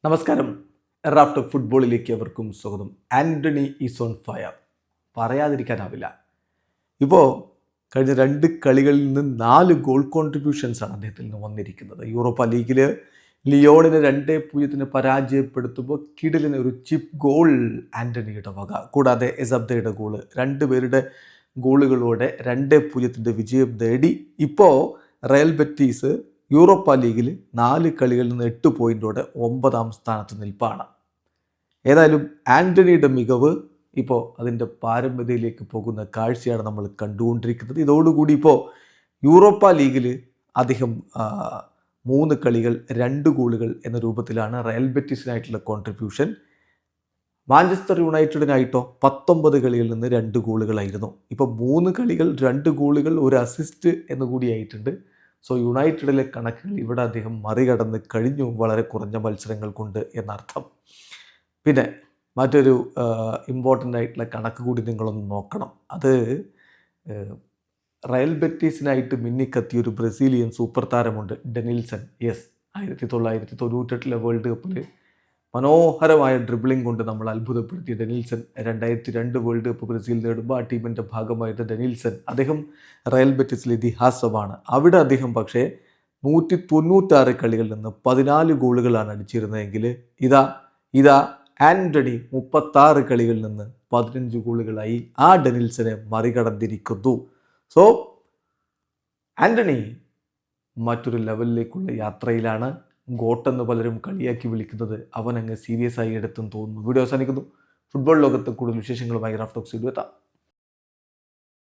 നമസ്കാരം. റാഫ്റ്റർ ഫുട്ബോളിലേക്ക് അവർക്കും സ്വാഗതം. ആൻ്റണി ഈസ് ഓൺ ഫയർ, പറയാതിരിക്കാനാവില്ല. ഇപ്പോൾ കഴിഞ്ഞ 2 കളികളിൽ നിന്ന് 4 ഗോൾ കോൺട്രിബ്യൂഷൻസാണ് അദ്ദേഹത്തിൽ നിന്ന് വന്നിരിക്കുന്നത്. യൂറോപ്പ ലീഗിൽ ലിയോണിനെ 2-0 പരാജയപ്പെടുത്തുമ്പോൾ കിടിലിന് ഒരു ചിപ്പ് ഗോൾ ആൻ്റണിയുടെ വക. കൂടാതെ എസബ്ദയുടെ ഗോള്, 2 പേരുടെ ഗോളുകളോടെ 2-0 വിജയം നേടി. ഇപ്പോൾ റയൽ ബെറ്റീസ് യൂറോപ്പ ലീഗിൽ 4 കളികളിൽ നിന്ന് 8 പോയിൻറ്റോടെ 9ാം സ്ഥാനത്ത് നിൽപ്പാണ്. ഏതായാലും ആൻ്റണിയുടെ മികവ് ഇപ്പോൾ അതിൻ്റെ പാരമ്പര്യയിലേക്ക് പോകുന്ന കാഴ്ചയാണ് നമ്മൾ കണ്ടുകൊണ്ടിരിക്കുന്നത്. ഇതോടുകൂടി ഇപ്പോൾ യൂറോപ്പ ലീഗിൽ അദ്ദേഹം 3 കളികൾ 2 ഗോളുകൾ എന്ന രൂപത്തിലാണ് റയൽ ബെറ്റീസിനായിട്ടുള്ള കോൺട്രിബ്യൂഷൻ. മാഞ്ചസ്റ്റർ യുണൈറ്റഡിനായിട്ടോ 19 കളികളിൽ നിന്ന് 2 ഗോളുകളായിരുന്നു. ഇപ്പോൾ 3 കളികൾ 2 ഗോളുകൾ 1 അസിസ്റ്റ് എന്നുകൂടിയായിട്ടുണ്ട്. സോ യുണൈറ്റഡിലെ കണക്കുകൾ ഇവിടെ അദ്ദേഹം മറികടന്ന് കഴിഞ്ഞു, വളരെ കുറഞ്ഞ മത്സരങ്ങൾ കൊണ്ട് എന്നർത്ഥം. പിന്നെ മറ്റൊരു ഇമ്പോർട്ടൻ്റ് ആയിട്ടുള്ള കണക്ക് കൂടി നിങ്ങളൊന്ന് നോക്കണം. അത് റയൽ ബെറ്റീസിനായിട്ട് മിന്നിക്കത്തിയൊരു ബ്രസീലിയൻ സൂപ്പർ താരമുണ്ട്, ഡെനിൽസൺ. യെസ്, 1998 വേൾഡ് കപ്പിൽ മനോഹരമായ ഡ്രിബിളിംഗ് കൊണ്ട് നമ്മൾ അത്ഭുതപ്പെടുത്തിയ ഡെനിൽസൺ 2002 വേൾഡ് കപ്പ് ബ്രസീൽ നേടുമ്പോൾ ആ ടീമിൻ്റെ ഭാഗമായിട്ട് ഡെനിൽസൺ, അദ്ദേഹം റയൽ ബെറ്റിസിലെ ഇതിഹാസമാണ്. അവിടെ അദ്ദേഹം പക്ഷേ 196 കളികളിൽ നിന്ന് 14 ഗോളുകളാണ് അടിച്ചിരുന്നതെങ്കിൽ ഇതാ ആൻ്റണി 36 കളികളിൽ നിന്ന് 15 ഗോളുകളായി ആ ഡെനിൽസനെ മറികടന്നിരിക്കുന്നു. സോ ആൻ്റണി മറ്റൊരു ലെവലിലേക്കുള്ള യാത്രയിലാണ്. ഗോട്ടെന്ന് പലരും കളിയാക്കി വിളിക്കുന്നത് അവൻ അങ്ങ് സീരിയസ് ആയി എടുത്തെന്ന് തോന്നുന്നു. വീഡിയോ അവസാനിക്കുന്നു. ഫുട്ബോൾ ലോകത്ത് കൂടുതൽ വിശേഷങ്ങളുമായി റാഫ് ടോക്സ് എത്താം.